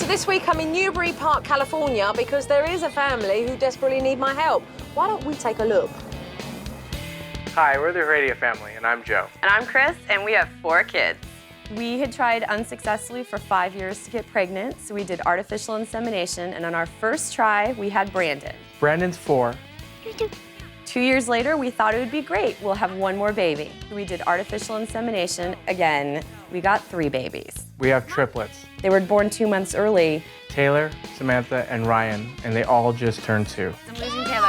So this week I'm in Newbury Park, California, because there is a family who desperately need my help. Why don't we take a look? Hi, we're the Heredia family, and I'm Joe. And I'm Chris, and we have 4 kids. We had tried unsuccessfully for 5 years to get pregnant, so we did artificial insemination, and on our first try, we had Brandon. Brandon's 4. 2 years later, we thought it would be great. We'll have 1 more baby. We did artificial insemination. Again, we got 3 babies. We have triplets. They were born 2 months early. Taylor, Samantha, and Ryan, and they all just turned 2. I'm losing Taylor.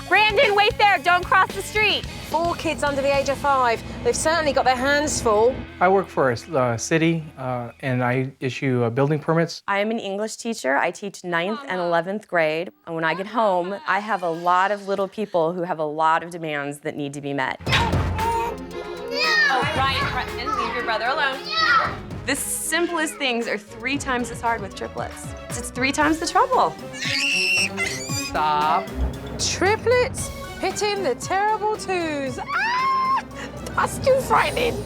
Brandon, wait there, don't cross the street. 4 kids under the age of 5. They've certainly got their hands full. I work for a city, and I issue building permits. I am an English teacher. I teach 9th and 11th grade. And when I get home, I have a lot of little people who have a lot of demands that need to be met. Oh, Ryan, leave your brother alone. The simplest things are 3 times as hard with triplets. It's 3 times the trouble. Stop. Triplets hitting the terrible 2s. Ah! That's too frightening.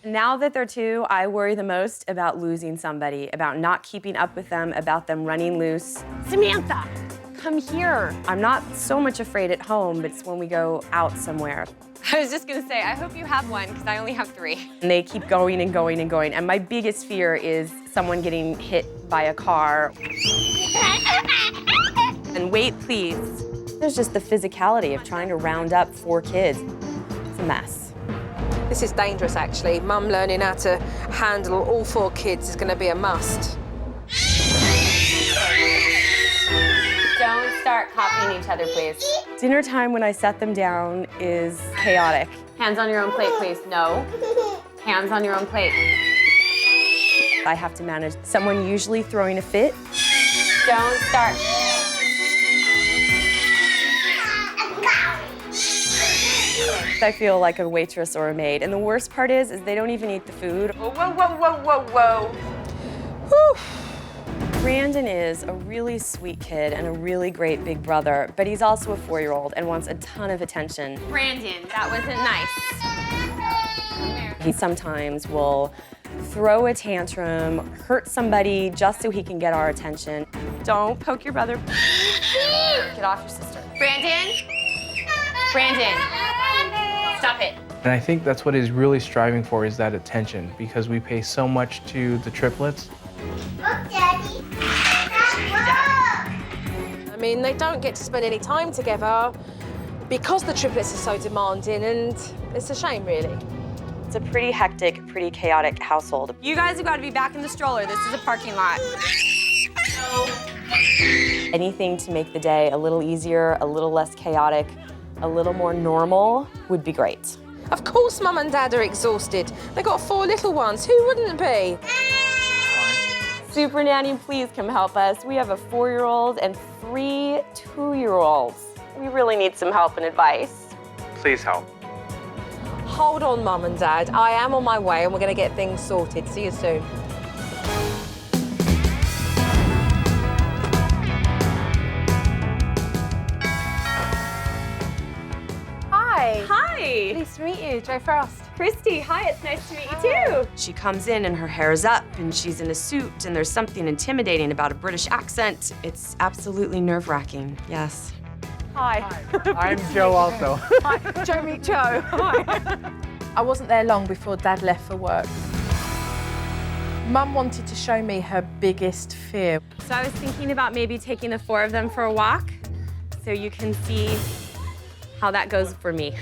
Now that they're 2, I worry the most about losing somebody, about not keeping up with them, about them running loose. Samantha, come here. I'm not so much afraid at home, but it's when we go out somewhere. I was just gonna say, I hope you have one, because I only have 3. And they keep going and going and going, and my biggest fear is someone getting hit by a car. And wait, please. There's just the physicality of trying to round up 4 kids. It's a mess. This is dangerous, actually. Mum learning how to handle all 4 kids is going to be a must. Don't start copying each other, please. Dinner time when I set them down is chaotic. Hands on your own plate, please. No. Hands on your own plate. I have to manage someone usually throwing a fit. Don't start. I feel like a waitress or a maid. And the worst part is they don't even eat the food. Whoa, whoa, whoa, whoa, whoa, whoa. Whew. Brandon is a really sweet kid and a really great big brother, but he's also a 4-year-old and wants a ton of attention. Brandon, that wasn't nice. He sometimes will throw a tantrum, hurt somebody just so he can get our attention. Don't poke your brother. Get off your sister. Brandon? Brandon. Stop it. And I think that's what he's really striving for, is that attention, because we pay so much to the triplets. I mean, they don't get to spend any time together because the triplets are so demanding, and it's a shame, really. It's a pretty hectic, pretty chaotic household. You guys have got to be back in the stroller. This is a parking lot. Anything to make the day a little easier, a little less chaotic, a little more normal would be great. Of course Mum and Dad are exhausted. They got 4 little ones. Who wouldn't be? Supernanny, please come help us. We have a 4-year-old and 3 2-year-olds. We really need some help and advice. Please help. Hold on, Mum and Dad. I am on my way and we're going to get things sorted. See you soon. Hi. Hi. Nice to meet you, Joe Frost. Christy, hi, it's nice to meet you too. She comes in and her hair's up and she's in a suit and there's something intimidating about a British accent. It's absolutely nerve-wracking, yes. Hi. I'm Joe also. Hi, Joe, meet Joe. Hi. I wasn't there long before Dad left for work. Mum wanted to show me her biggest fear. So I was thinking about maybe taking the 4 of them for a walk so you can see how that goes for me.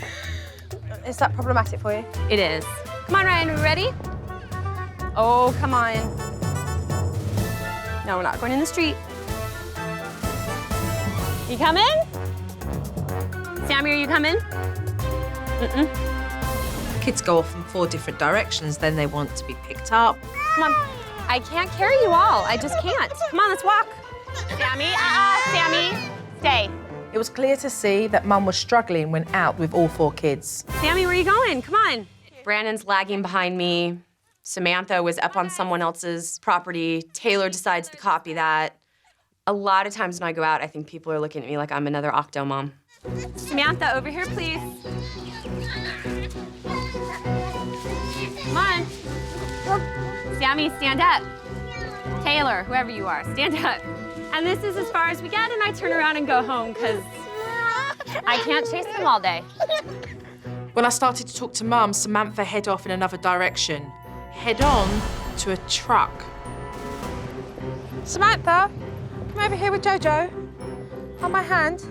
Is that problematic for you? It is. Come on, Ryan, are we ready? Oh, come on. No, we're not going in the street. You coming? Sammy, are you coming? Mm-mm. Kids go off in 4 different directions, then they want to be picked up. Come on. I can't carry you all. I just can't. Come on, let's walk. Sammy, Sammy, stay. It was clear to see that Mum was struggling when out with all 4 kids. Sammy, where are you going? Come on. Brandon's lagging behind me. Samantha was up on someone else's property. Taylor decides to copy that. A lot of times when I go out, I think people are looking at me like I'm another octo mom. Samantha, over here, please. Come on. Sammy, stand up. Taylor. Taylor, whoever you are, stand up. And this is as far as we get, and I turn around and go home, because I can't chase them all day. When I started to talk to Mum, Samantha head off in another direction. Head on to a truck. Samantha, come over here with Jojo. On my hand.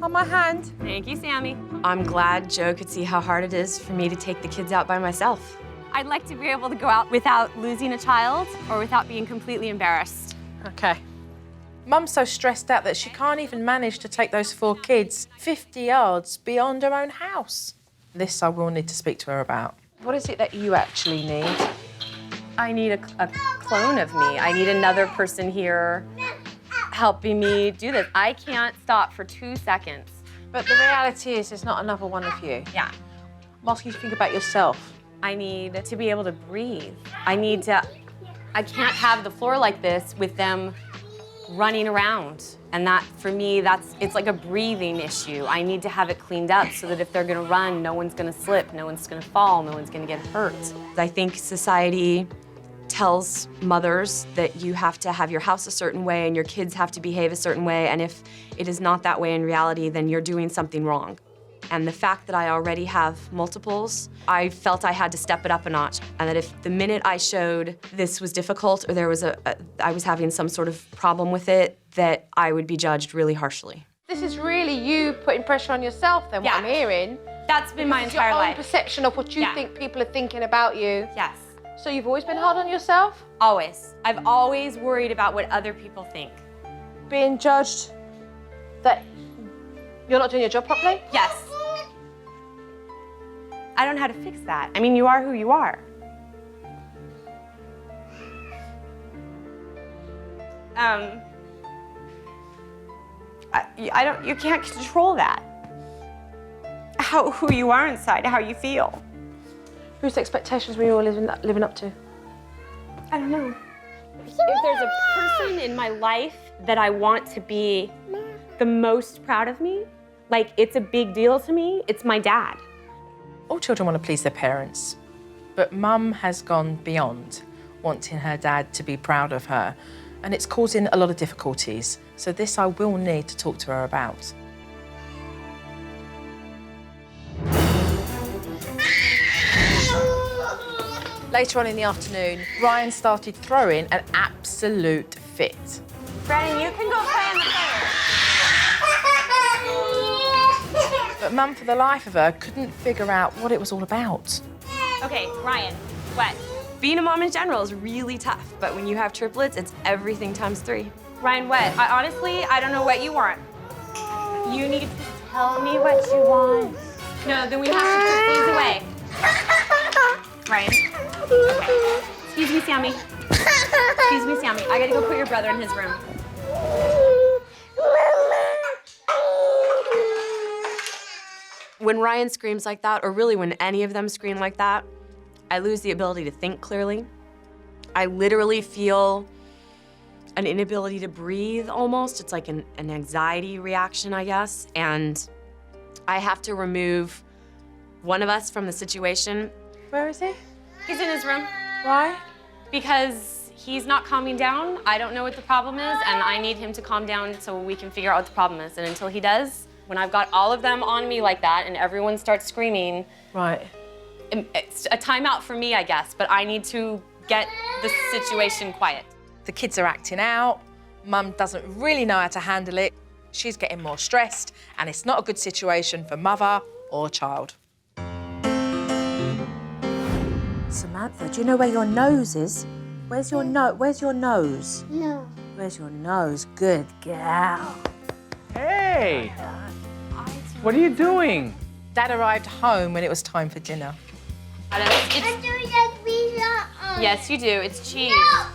On my hand. Thank you, Sammy. I'm glad Joe could see how hard it is for me to take the kids out by myself. I'd like to be able to go out without losing a child or without being completely embarrassed. Okay. Mum's so stressed out that she can't even manage to take those 4 kids 50 yards beyond her own house. This I will need to speak to her about. What is it that you actually need? I need a clone of me. I need another person here helping me do this. I can't stop for 2 seconds. But the reality is there's not another one of you. Yeah. I'm asking you to think about yourself. I need to be able to breathe. I can't have the floor like this with them running around. And that, for me, it's like a breathing issue. I need to have it cleaned up so that if they're gonna run, no one's gonna slip, no one's gonna fall, no one's gonna get hurt. I think society tells mothers that you have to have your house a certain way and your kids have to behave a certain way, and if it is not that way in reality, then you're doing something wrong. And the fact that I already have multiples, I felt I had to step it up a notch. And that if the minute I showed this was difficult or there was I was having some sort of problem with it, that I would be judged really harshly. This is really you putting pressure on yourself then, what I'm hearing. That's been my It's entire your own life. perception of what you think people are thinking about you. Yes, So you've always been hard on yourself? always. I've always worried about what other people think. Being judged that you're not doing your job properly? Yes. I don't know how to fix that. I mean, you are who you are. You can't control that. Who you are inside, how you feel. Whose expectations were you all living up to? I don't know. If there's a person in my life that I want to be the most proud of me, like it's a big deal to me, it's my dad. All children want to please their parents, but Mum has gone beyond wanting her dad to be proud of her, and it's causing a lot of difficulties. So this I will need to talk to her about. Later on in the afternoon, Ryan started throwing an absolute fit. Brennan, you can go play in the fire. But Mum, for the life of her, couldn't figure out what it was all about. Okay, Ryan, what? Being a mom in general is really tough, but when you have triplets, it's everything times 3. Ryan, what? I don't know what you want. You need to tell me what you want. No, then we have to put these away. Ryan. Okay. Excuse me, Sammy. Excuse me, Sammy. I gotta go put your brother in his room. When Ryan screams like that, or really when any of them scream like that, I lose the ability to think clearly. I literally feel an inability to breathe almost. It's like an anxiety reaction, I guess. And I have to remove one of us from the situation. Where is he? He's in his room. Why? Because he's not calming down. I don't know what the problem is, and I need him to calm down so we can figure out what the problem is. And until he does, when I've got all of them on me like that and everyone starts screaming, Right. it's a timeout for me, I guess, but I need to get the situation quiet. The kids are acting out. Mum doesn't really know how to handle it. She's getting more stressed, and it's not a good situation for mother or child. Samantha, do you know where your nose is? Where's your nose? No. Where's your nose? Good girl. Hey! What are you doing? Dad arrived home when it was time for dinner. It's, do like pizza. yes, you do. It's cheese. No.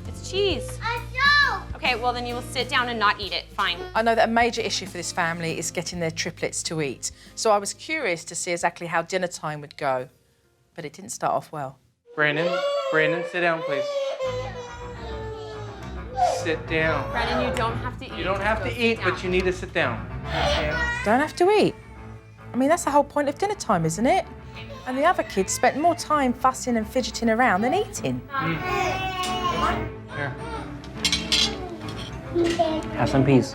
It's cheese. I don't. Okay, well then you will sit down and not eat it. Fine. I know that a major issue for this family is getting their triplets to eat. So I was curious to see exactly how dinner time would go. But it didn't start off well. Brandon, sit down, please. Sit down. Brennan, you don't have to eat. You don't have to eat, but you need to sit down. Don't have to eat. I mean, that's the whole point of dinner time, isn't it? And the other kids spent more time fussing and fidgeting around than eating. Here. Have some peace.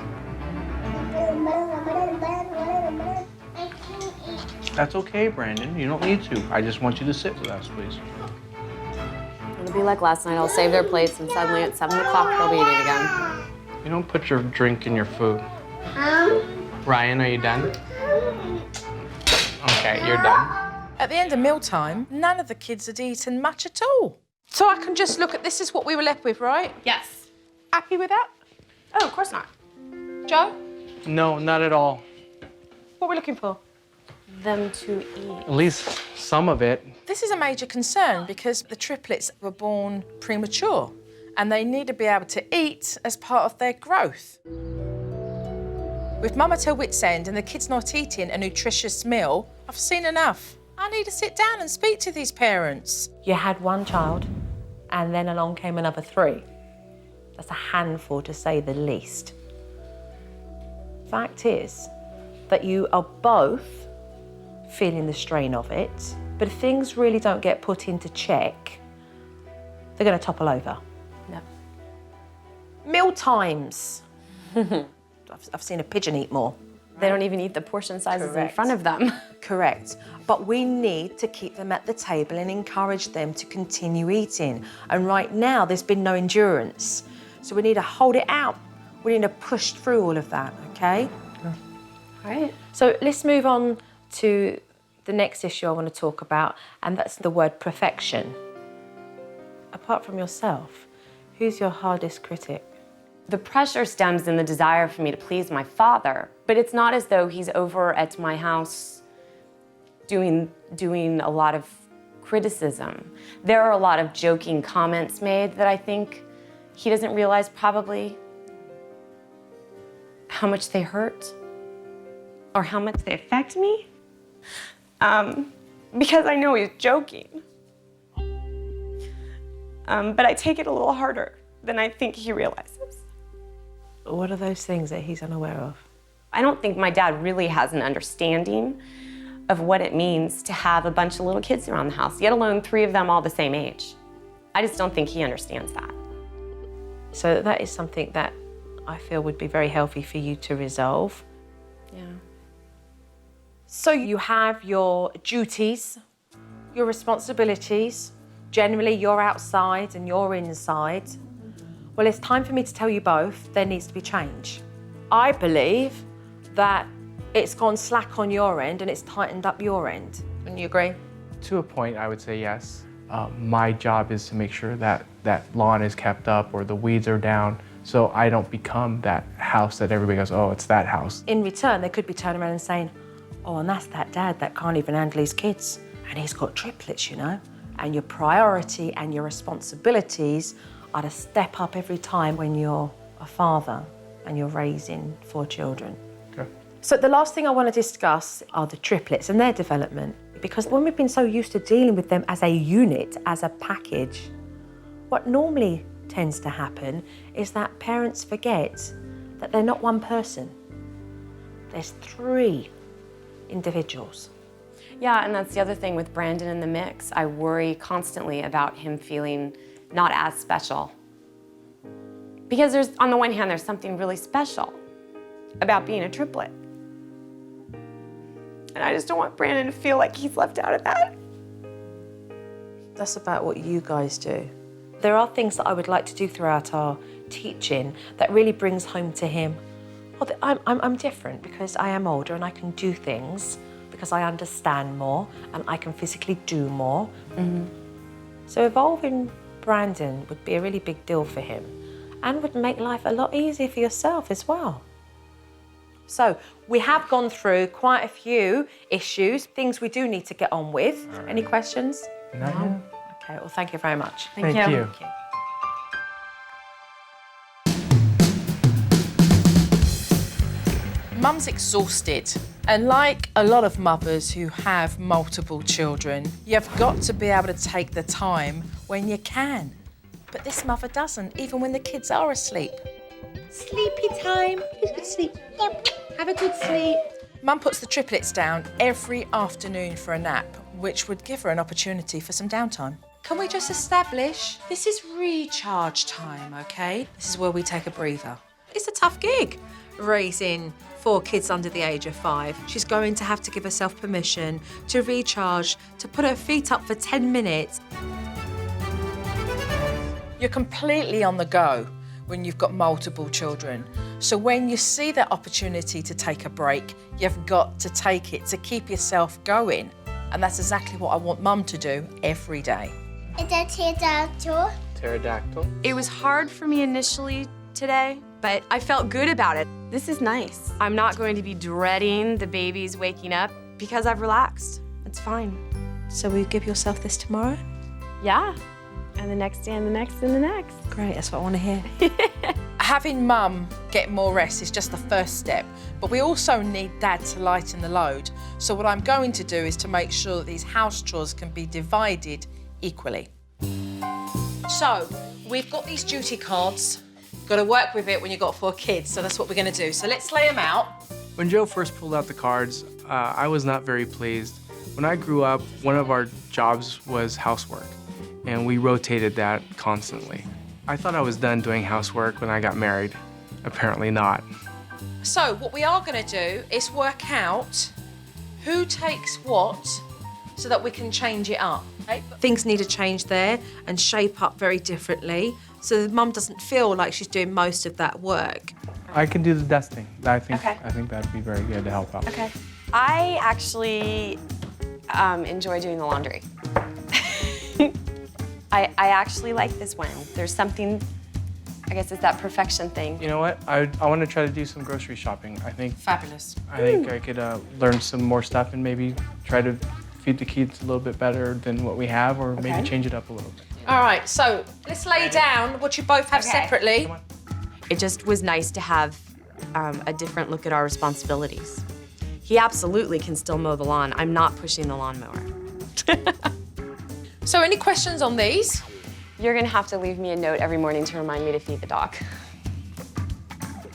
I can't eat. That's okay, Brandon. You don't need to. I just want you to sit with us, please. It'll be like last night. I'll save their plates, and suddenly at 7 o'clock they'll be eating again. You don't put your drink in your food. Ryan, are you done? Okay, you're done. At the end of mealtime, none of the kids had eaten much at all. So I can just look at this is what we were left with, right? Yes. Happy with that? Oh, of course not. Joe, No, not at all. what are we looking for? Them to eat. At least some of it. This is a major concern because the triplets were born premature and they need to be able to eat as part of their growth. With mum at her wit's end and the kids not eating a nutritious meal, I've seen enough. I need to sit down and speak to these parents. You had one child, and then along came another 3. That's a handful, to say the least. Fact is that you are both feeling the strain of it, but if things really don't get put into check, they're going to topple over. No. Meal times. I've seen a pigeon eat more. They don't even eat the portion sizes in Correct. front of them. Correct. But we need to keep them at the table and encourage them to continue eating. And right now, there's been no endurance. So we need to hold it out. We need to push through all of that, okay? All right. So let's move on to the next issue I want to talk about, and that's the word perfection. Apart from yourself, who's your hardest critic? The pressure stems in the desire for me to please my father, but it's not as though he's over at my house doing a lot of criticism. There are a lot of joking comments made that I think he doesn't realize probably how much they hurt or how much they affect me, because I know he's joking. But I take it a little harder than I think he realizes. What are those things that he's unaware of? I don't think my dad really has an understanding of what it means to have a bunch of little kids around the house, yet alone 3 of them all the same age. I just don't think he understands that. So that is something that I feel would be very healthy for you to resolve. Yeah. So you have your duties, your responsibilities. Generally, you're outside and you're inside. Well, it's time for me to tell you both there needs to be change. I believe that it's gone slack on your end and it's tightened up your end. Wouldn't you agree? To a point, I would say yes. My job is to make sure that that lawn is kept up or the weeds are down, so I don't become that house that everybody goes, oh, it's that house. In return, they could be turning around and saying, oh, and that's that dad that can't even handle his kids. And he's got triplets, you know? And your priority and your responsibilities are to step up every time when you're a father and you're raising 4 children. Okay. So the last thing I want to discuss are the triplets and their development. Because when we've been so used to dealing with them as a unit, as a package, what normally tends to happen is that parents forget that they're not one person. There's 3 individuals. Yeah, and that's the other thing with Brandon in the mix. I worry constantly about him feeling not as special. Because on the one hand, there's something really special about being a triplet. And I just don't want Brandon to feel like he's left out of that. That's about what you guys do. There are things that I would like to do throughout our teaching that really brings home to him, oh, I'm different because I am older and I can do things because I understand more and I can physically do more. Mm-hmm. So evolving Brandon would be a really big deal for him and would make life a lot easier for yourself as well. So we have gone through quite a few issues, things we do need to get on with. Any questions? No. Okay, well, thank you very much. Thank you. Mum's exhausted, and like a lot of mothers who have multiple children, you've got to be able to take the time when you can. But this mother doesn't, even when the kids are asleep. Sleepy time. Who's going to sleep? Yep. Have a good sleep. Mum puts the triplets down every afternoon for a nap, which would give her an opportunity for some downtime. Can we just establish this is recharge time, okay? This is where we take a breather. It's a tough gig, raising 4 kids under the age of 5. She's going to have to give herself permission to recharge, to put her feet up for 10 minutes. You're completely on the go when you've got multiple children. So when you see that opportunity to take a break, you've got to take it to keep yourself going. And that's exactly what I want Mum to do every day. It's a pterodactyl. Pterodactyl. It was hard for me initially today, but I felt good about it. This is nice. I'm not going to be dreading the babies waking up because I've relaxed. It's fine. So will you give yourself this tomorrow? Yeah. And the next day and the next and the next. Great, that's what I want to hear. Having Mum get more rest is just the first step, but we also need Dad to lighten the load. So what I'm going to do is to make sure that these house chores can be divided equally. So, we've got these duty cards. Got to work with it when you've got 4 kids, so that's what we're going to do. So let's lay them out. When Joe first pulled out the cards, I was not very pleased. When I grew up, one of our jobs was housework, and we rotated that constantly. I thought I was done doing housework when I got married. Apparently not. So what we are going to do is work out who takes what so that we can change it up. Okay? Things need to change there and shape up very differently so that Mum doesn't feel like she's doing most of that work. I can do the dusting. I think Okay. that'd be very good to help out. Okay. I actually enjoy doing the laundry. I actually like this one. There's something, I guess it's that perfection thing. You know what? I want to try to do some grocery shopping. I think Fabulous. I could learn some more stuff and maybe try to feed the kids a little bit better than what we have, or maybe change it up a little bit. All right, so let's lay down what you both have separately. Come on. It just was nice to have a different look at our responsibilities. He absolutely can still mow the lawn. I'm not pushing the lawnmower. So any questions on these? You're gonna have to leave me a note every morning to remind me to feed the dog.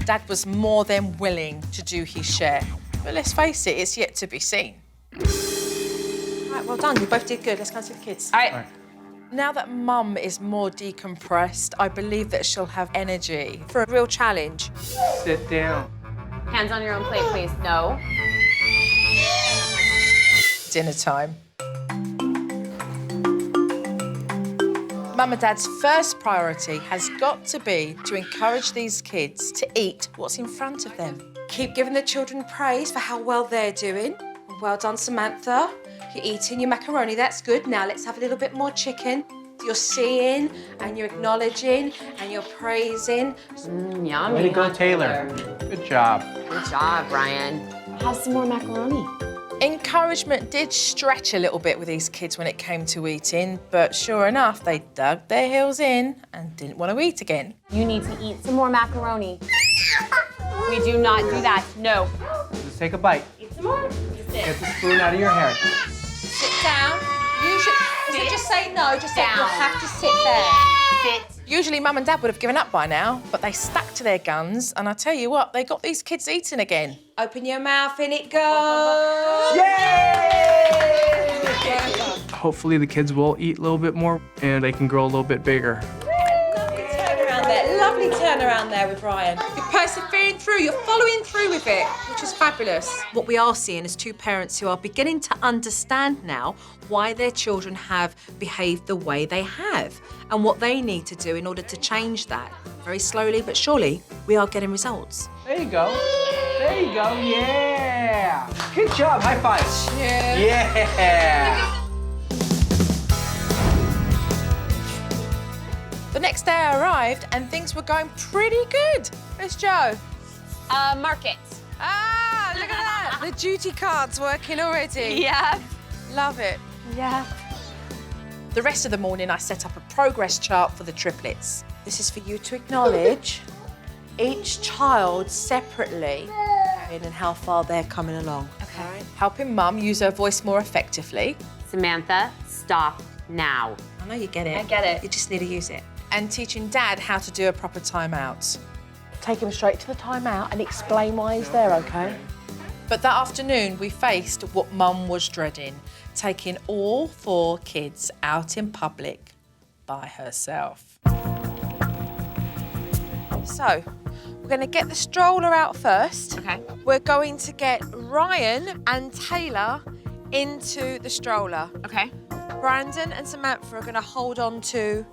Dad was more than willing to do his share. But let's face it, it's yet to be seen. All right, well done. You both did good. Let's go and see the kids. All right. All right. Now that Mum is more decompressed, I believe that she'll have energy For a real challenge. Sit down. Hands on your own plate, please. No. dinner time. Mum and Dad's first priority has got to be to encourage these kids to eat what's in front of them. Keep giving the children praise for how well they're doing. Well done, Samantha. You're eating your macaroni, that's good. Now let's have a little bit more chicken. You're seeing and you're acknowledging and you're praising. Yummy. Way to go, Taylor. Good job. Good job, Ryan. Have some more macaroni. Encouragement did stretch a little bit with these kids when it came to eating, but sure enough, they dug their heels in and didn't want to eat again. You need to eat some more macaroni. We do not do that. No. Just take a bite. Eat some more. Get the spoon out of your hair. Sit down. Usually, just say no, just say Down. you'll have to sit there. Sit. Usually Mum and Dad would have given up by now, but they stuck to their guns, and I tell you what, they got these kids eating again. Open your mouth and it goes. Hopefully the kids will eat a little bit more and they can grow a little bit bigger. Lovely turnaround there. Lovely turnaround there with Ryan. You're persevering through. You're following through with it, which is fabulous. What we are seeing is two parents who are beginning to understand now why their children have behaved the way they have and what they need to do in order to change that. Very slowly but surely, we are getting results. There you go. There you go. Yeah. Good job. High five. Yeah. The next day I arrived and things were going pretty good. Where's Joe? Market. Ah, look at that. The duty card's working already. Yeah. Love it. Yeah. The rest of the morning I set up a progress chart for the triplets. This is for you to acknowledge each child separately and how far they're coming along. Okay. Helping Mum use her voice more effectively. Samantha, stop now. I know you get it. I get it. You just need to use it. And teaching Dad how to do a proper timeout. Take him straight to the timeout and explain why he's there, okay? But that afternoon we faced what Mum was dreading, taking all 4 kids out in public by herself. So, going to get the stroller out first. Okay. We're going to get Ryan and Taylor into the stroller. Okay. Brandon and Samantha are going to hold on to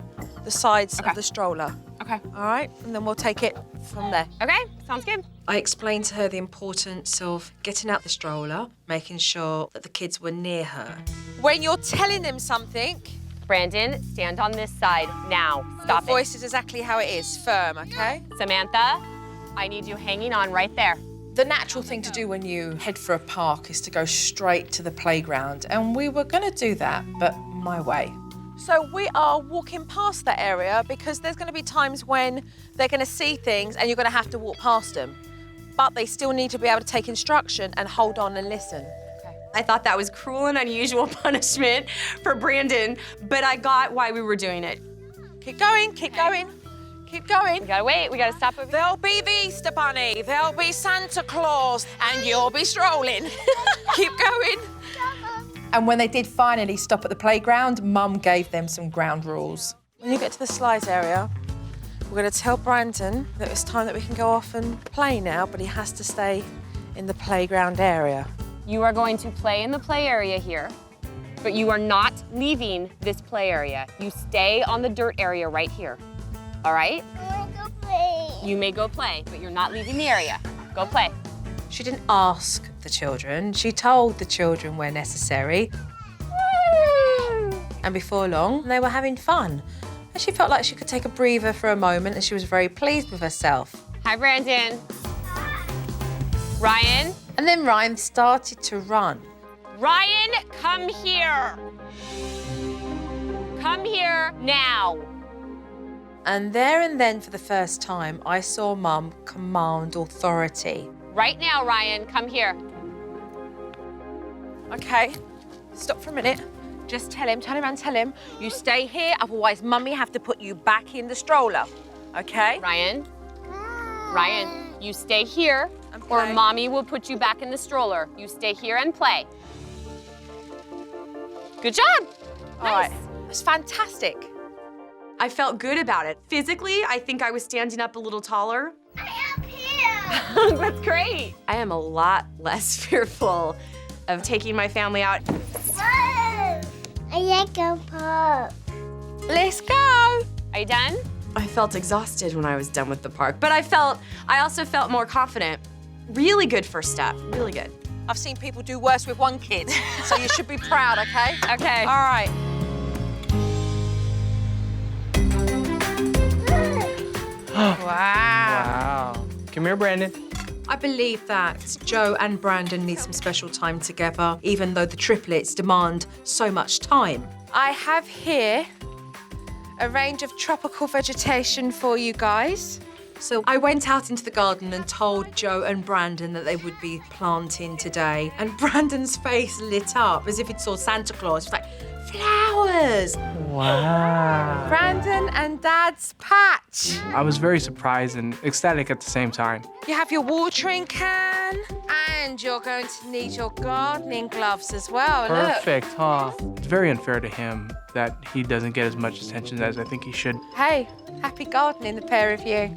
the sides of the stroller. Okay. All right? And then we'll take it from there. Okay, sounds good. I explained to her the importance of getting out the stroller, making sure that the kids were near her. When you're telling them something, Brandon, stand on this side now. Stop your voice is exactly how it is, firm, okay? Samantha, I need you hanging on right there. The natural thing to do when you head for a park is to go straight to the playground, and we were going to do that, but my way. So we are walking past that area because there's going to be times when they're going to see things and you're going to have to walk past them. But they still need to be able to take instruction and hold on and listen. I thought that was cruel and unusual punishment for Brandon, but I got why we were doing it. Keep going, keep going, keep going. We gotta wait, we gotta stop over there. There'll be the Easter Bunny, there'll be Santa Claus, and you'll be strolling. Keep going. And when they did finally stop at the playground, Mum gave them some ground rules. When you get to the slides area, we're going to tell Brandon that it's time that we can go off and play now, but he has to stay in the playground area. You are going to play in the play area here, but you are not leaving this play area. You stay on the dirt area right here, all right? I want to go play. You may go play, but you're not leaving the area. Go play. She didn't ask the children, she told the children where necessary. And before long, they were having fun. And she felt like she could take a breather for a moment and she was very pleased with herself. Hi, Brandon. Ryan? And then Ryan started to run. Ryan, come here. Come here now. And there and then, for the first time, I saw Mum command authority. Right now, Ryan, come here. Okay, stop for a minute. Just tell him, turn around, tell him, you stay here, otherwise Mummy have to put you back in the stroller, okay? Ryan, Ryan, you stay here, And or play. Mommy will put you back in the stroller. You stay here and play. Good job. All right, that's fantastic. I felt good about it. Physically, I think I was standing up a little taller. I am here. That's great. I am a lot less fearful of taking my family out. Whoa. I like go park. Let's go. Are you done? I felt exhausted when I was done with the park, but I also felt more confident. Really good first step, really good. I've seen people do worse with one kid, so you should be proud, okay? Okay. All right. Wow. Come here, Brandon. I believe that Joe and Brandon need some special time together, even though the triplets demand so much time. I have here a range of tropical vegetation for you guys. So I went out into the garden and told Joe and Brandon that they would be planting today. And Brandon's face lit up as if it saw Santa Claus. He was like, flowers! Wow. Brandon and Dad's patch. I was very surprised and ecstatic at the same time. You have your watering can, and you're going to need your gardening gloves as well. Perfect, huh? It's very unfair to him that he doesn't get as much attention as I think he should. Look. Hey, happy gardening, the pair of you.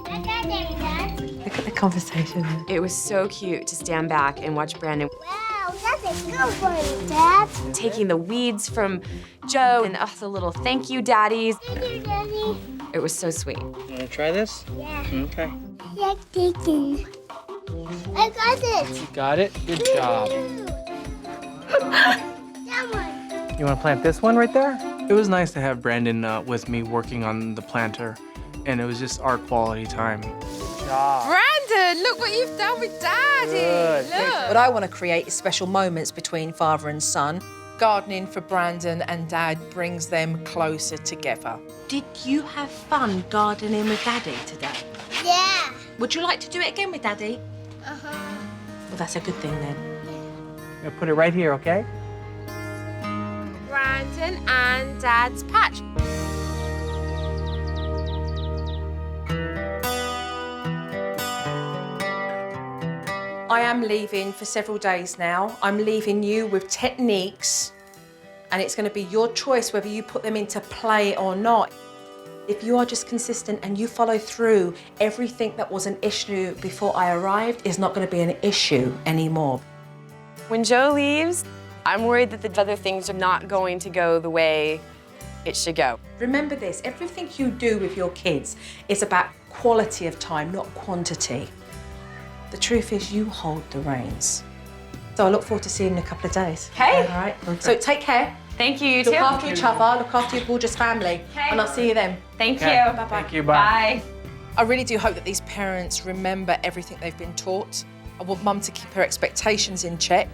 I got it, Dad. Look at the conversation. It was so cute to stand back and watch Brandon Wow, that's a good one, Dad. taking the weeds from Joe and the little thank you daddies. Thank you, Daddy. It was so sweet. You wanna try this? Yeah. Okay. Like taking. I got it. You got it? Good job. That one. You wanna plant this one right there? It was nice to have Brandon with me working on the planter, and it was just our quality time. Good job. Brandon, look what you've done with Daddy. Good. Look. What I want to create is special moments between father and son. Gardening for Brandon and Dad brings them closer together. Did you have fun gardening with Daddy today? Yeah. Would you like to do it again with Daddy? Uh-huh. Well, that's a good thing then. I'm gonna put it right here, okay? Brandon and Dad's patch. I am leaving for several days now. I'm leaving you with techniques, and it's going to be your choice whether you put them into play or not. If you are just consistent and you follow through, everything that was an issue before I arrived is not going to be an issue anymore. When Joe leaves, I'm worried that the other things are not going to go the way it should go. Remember this, everything you do with your kids is about quality of time, not quantity. The truth is you hold the reins. So I look forward to seeing you in a couple of days. Okay. All right. So take care. Thank you, you Look too. after each other, look after your gorgeous family. Okay. And I'll see you then. Thank Okay. you. Bye-bye. Thank you, bye. Bye. I really do hope that these parents remember everything they've been taught. I want Mum to keep her expectations in check,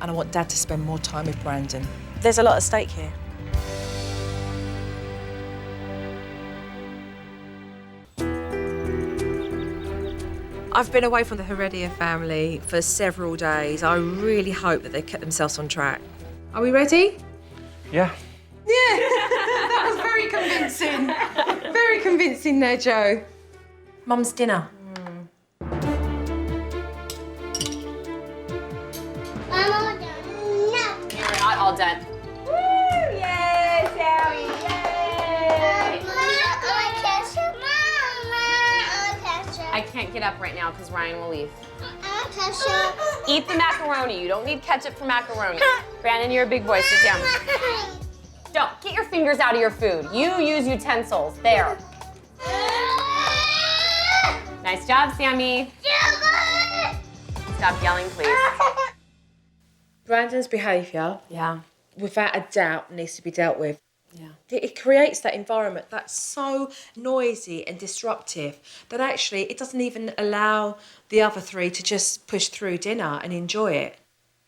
and I want Dad to spend more time with Brandon. There's a lot at stake here. I've been away from the Heredia family for several days. I really hope that they've kept themselves on track. Are we ready? Yeah. That was very convincing. Very convincing there, Joe. Mum's dinner. I'm all done. No. You're not all done. Woo! Yay, Sammy! Yay! I can't get up right now because Ryan will leave. Eat the macaroni. You don't need ketchup for macaroni. Brandon, you're a big boy. Sit down. Don't. Get your fingers out of your food. You use utensils. There. Nice job, Sammy. Stop yelling, please. Brandon's behaviour, Yeah. without a doubt, needs to be dealt with. Yeah. It creates that environment that's so noisy and disruptive that actually it doesn't even allow the other three to just push through dinner and enjoy it.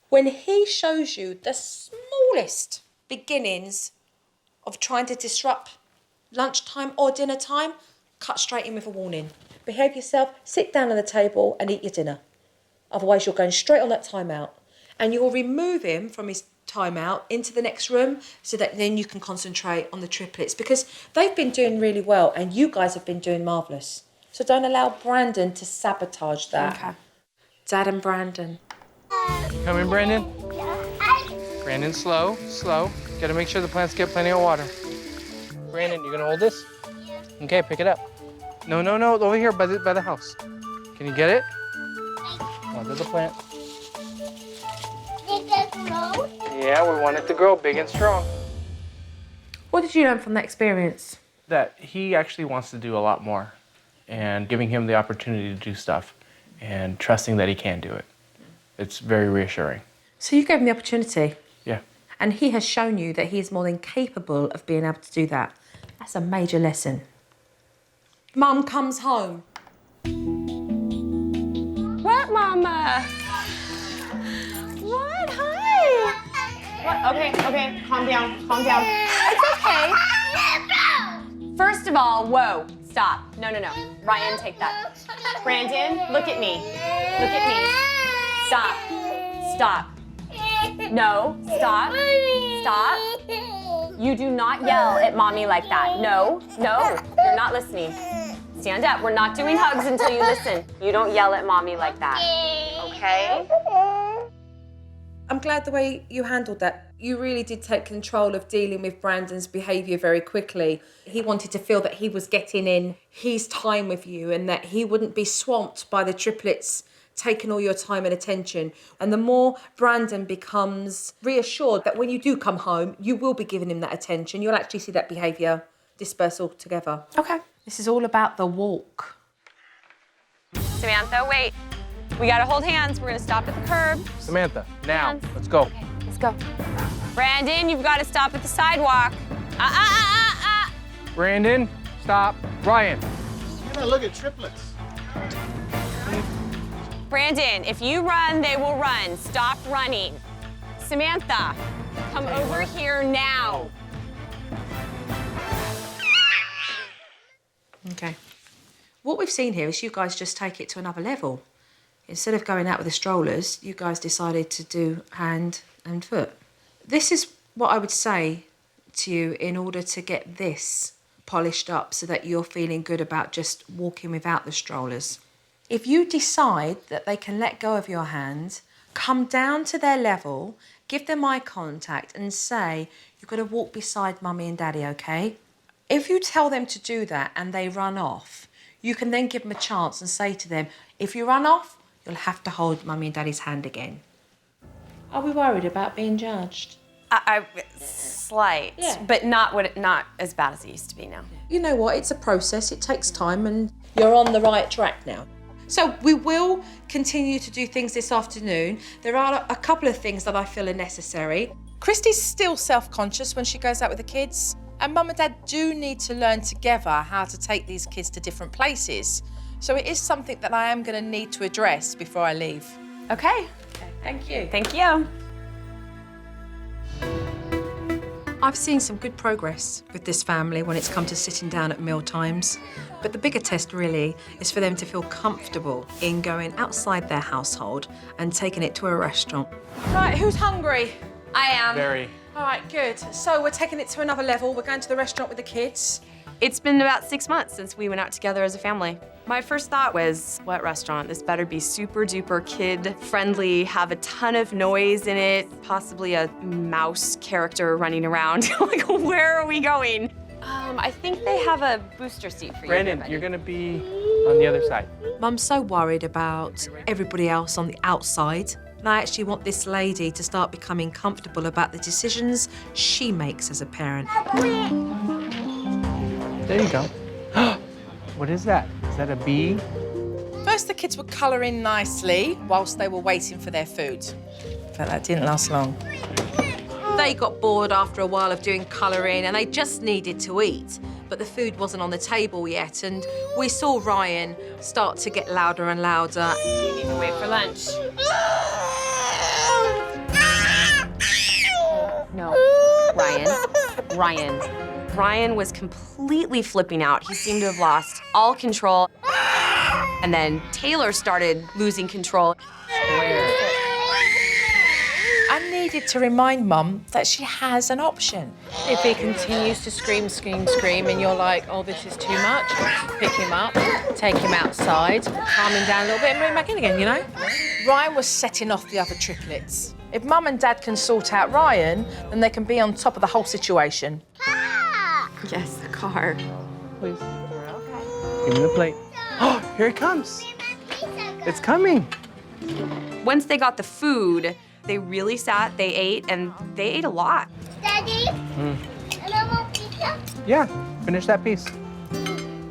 When he shows you the smallest beginnings of trying to disrupt lunchtime or dinner time, cut straight in with a warning. Behave yourself, sit down on the table and eat your dinner. Otherwise you're going straight on that timeout. And you'll remove him from his timeout into the next room so that then you can concentrate on the triplets because they've been doing really well and you guys have been doing marvellous. So don't allow Brandon to sabotage that. Okay. Dad and Brandon. Come in, Brandon. Brandon, slow, slow. Gotta make sure the plants get plenty of water. Brandon, you gonna hold this? Okay, pick it up. No, no, no, over here by the house. Can you get it? Under the plant. Yeah, we want it to grow big and strong. What did you learn from that experience? That he actually wants to do a lot more and giving him the opportunity to do stuff and trusting that he can do it. It's very reassuring. So you gave him the opportunity Yeah. and he has shown you that he is more than capable of being able to do that. That's a major lesson. Mum comes home. What, Mama? What? Hi. What? Okay, calm down, calm down. It's okay. First of all, whoa, stop. No. Ryan, take that. Brandon, look at me. Look at me. Stop. No, stop. You do not yell at Mommy like that. No, you're not listening. Stand up. We're not doing hugs until you listen. You don't yell at Mommy like that. Okay? I'm glad the way you handled that. You really did take control of dealing with Brandon's behaviour very quickly. He wanted to feel that he was getting in his time with you and that he wouldn't be swamped by the triplets taking all your time and attention. And the more Brandon becomes reassured that when you do come home, you will be giving him that attention, you'll actually see that behaviour disperse altogether. Okay. This is all about the walk. Samantha, wait. We gotta hold hands. We're gonna stop at the curb. Samantha, now, Hands. let's go. Okay, let's go. Brandon, you've gotta stop at the sidewalk. Brandon, stop. Ryan. You're gonna look at triplets. Brandon, if you run, they will run. Stop running. Samantha, come over here now. Okay. What we've seen here is you guys just take it to another level. Instead of going out with the strollers, you guys decided to do hand and foot. This is what I would say to you in order to get this polished up so that you're feeling good about just walking without the strollers. If you decide that they can let go of your hand, come down to their level, give them eye contact and say, you've got to walk beside Mummy and Daddy, okay? If you tell them to do that and they run off, you can then give them a chance and say to them, if you run off, you'll have to hold Mummy and Daddy's hand again. Are we worried about being judged? Slight, Yeah. but not as bad as it used to be now. You know what, it's a process, it takes time, and you're on the right track now. So we will continue to do things this afternoon. There are a couple of things that I feel are necessary. Christy's still self-conscious when she goes out with the kids. And Mum and Dad do need to learn together how to take these kids to different places. So it is something that I am going to need to address before I leave. Okay. Thank you. Thank you. I've seen some good progress with this family when it's come to sitting down at meal times. But the bigger test really is for them to feel comfortable in going outside their household and taking it to a restaurant. Right, who's hungry? I am. Very. All right, good. So we're taking it to another level. We're going to the restaurant with the kids. It's been about 6 months since we went out together as a family. My first thought was, what restaurant? This better be super duper kid friendly, have a ton of noise in it, possibly a mouse character running around. Like, where are we going? I think they have a booster seat for you. Brandon, buddy. you're gonna be on the other side. Mum's so worried about everybody else on the outside. And I actually want this lady to start becoming comfortable about the decisions she makes as a parent. There you go. What is that? Is that a bee? First, the kids were colouring nicely whilst they were waiting for their food. But that didn't last long. They got bored after a while of doing colouring and they just needed to eat. But the food wasn't on the table yet, and we saw Ryan start to get louder and louder. You need to wait for lunch. No, Ryan was completely flipping out. He seemed to have lost all control. And then Taylor started losing control. I needed to remind Mum that she has an option. If he continues to scream, and you're like, oh, this is too much, pick him up, take him outside, calm him down a little bit and bring him back in again, you know? Ryan was setting off the other triplets. If Mum and Dad can sort out Ryan, then they can be on top of the whole situation. Yes, the car. Please. Give me the plate. Oh, here it comes. It's coming. Once they got the food, they really sat, they ate, and they ate a lot. Daddy? And I want pizza? Yeah, finish that piece.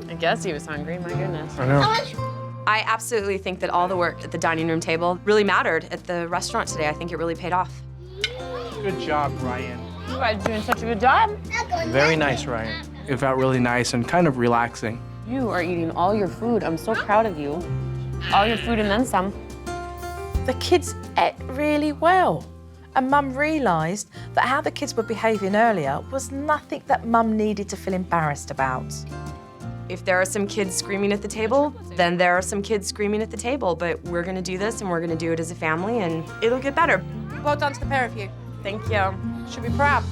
I guess he was hungry, my goodness. I know. I absolutely think that all the work at the dining room table really mattered at the restaurant today. I think it really paid off. Good job, Ryan. You guys are doing such a good job. Very nice, Ryan. It felt really nice and kind of relaxing. You are eating all your food. I'm so proud of you. All your food and then some. The kids ate really well. And Mum realised that how the kids were behaving earlier was nothing that Mum needed to feel embarrassed about. If there are some kids screaming at the table, then there are some kids screaming at the table. But we're gonna do this and we're gonna do it as a family and it'll get better. Well done to the pair of you. Thank you. Should be proud.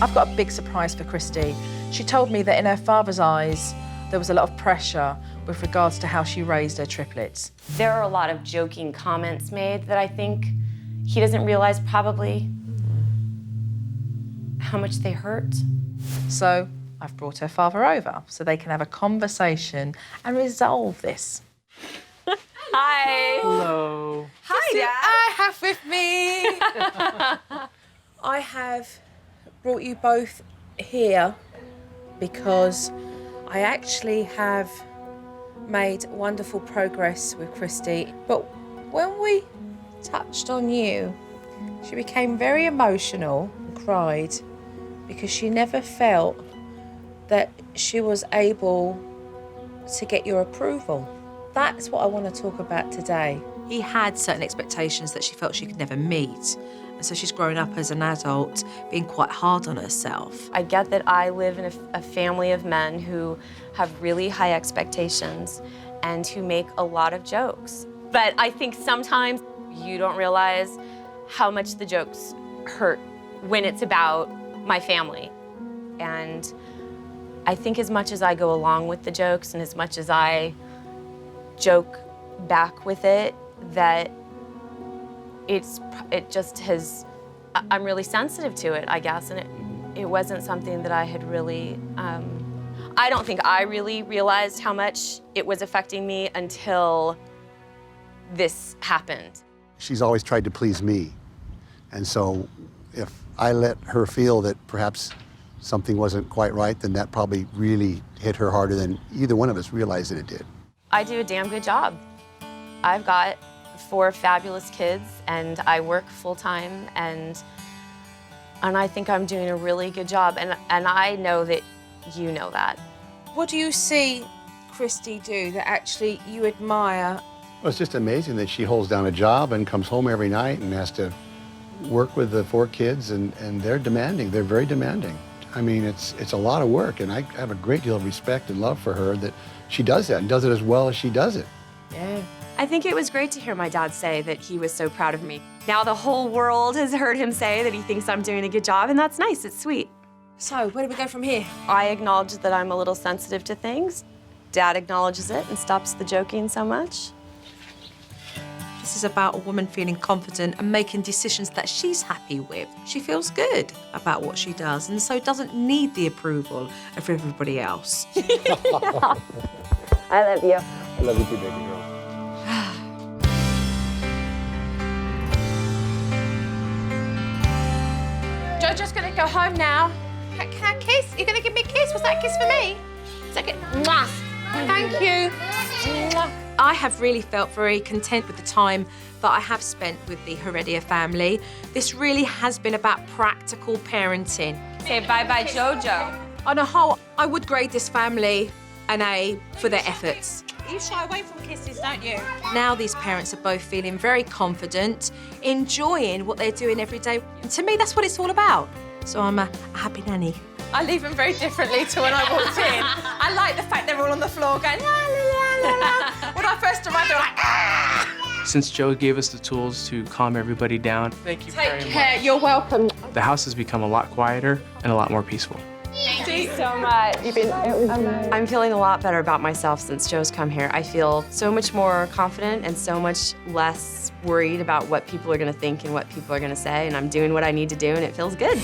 I've got a big surprise for Christy. She told me that in her father's eyes, there was a lot of pressure with regards to how she raised her triplets. There are a lot of joking comments made that I think he doesn't realize probably how much they hurt. So I've brought her father over so they can have a conversation and resolve this. Hi. Hello. Hi, Dad. I have with me. I have brought you both here because I actually have made wonderful progress with Christy. But when we touched on you, she became very emotional and cried because she never felt that she was able to get your approval. That's what I want to talk about today. He had certain expectations that she felt she could never meet. And so she's grown up as an adult, being quite hard on herself. I get that I live in a family of men who have really high expectations and who make a lot of jokes. But I think sometimes you don't realize how much the jokes hurt when it's about my family. And I think as much as I go along with the jokes and as much as I joke back with it, that it just has, I'm really sensitive to it, I guess, and It wasn't something that I had really, I don't think I really realized how much it was affecting me until this happened. She's always tried to please me. And so if I let her feel that perhaps something wasn't quite right, then that probably really hit her harder than either one of us realized that it did. I do a damn good job. I've got 4 fabulous kids, and I work full-time, and I think I'm doing a really good job, and I know that you know that. What do you see Christy do that actually you admire? Well, it's just amazing that she holds down a job and comes home every night and has to work with the 4 kids, and they're demanding. They're very demanding. I mean, it's a lot of work, and I have a great deal of respect and love for her that she does that and does it as well as she does it. Yeah. I think it was great to hear my dad say that he was so proud of me. Now the whole world has heard him say that he thinks I'm doing a good job, and that's nice. It's sweet. So, where do we go from here? I acknowledge that I'm a little sensitive to things. Dad acknowledges it and stops the joking so much. This is about a woman feeling confident and making decisions that she's happy with. She feels good about what she does, and so doesn't need the approval of everybody else. I love you. I love you too, baby girl. Jojo's gonna go home now. Can I kiss? You're gonna give me a kiss? Was that a kiss for me? Second. Mwah. Thank you. Mwah. I have really felt very content with the time that I have spent with the Heredia family. This really has been about practical parenting. Say bye-bye, Jojo. On a whole, I would grade this family an A for their efforts. You shy away from kisses, don't you? Now these parents are both feeling very confident, enjoying what they're doing every day. And to me, that's what it's all about. So I'm a happy nanny. I leave them very differently to when I walked in. I like the fact they're all on the floor going la la la la la. When I first arrived, they were like ah! Since Joe gave us the tools to calm everybody down, thank you very Take care. You're welcome. much. The house has become a lot quieter and a lot more peaceful. Thank you so much. I'm feeling a lot better about myself since Joe's come here. I feel so much more confident and so much less worried about what people are gonna think and what people are gonna say, and I'm doing what I need to do, and it feels good.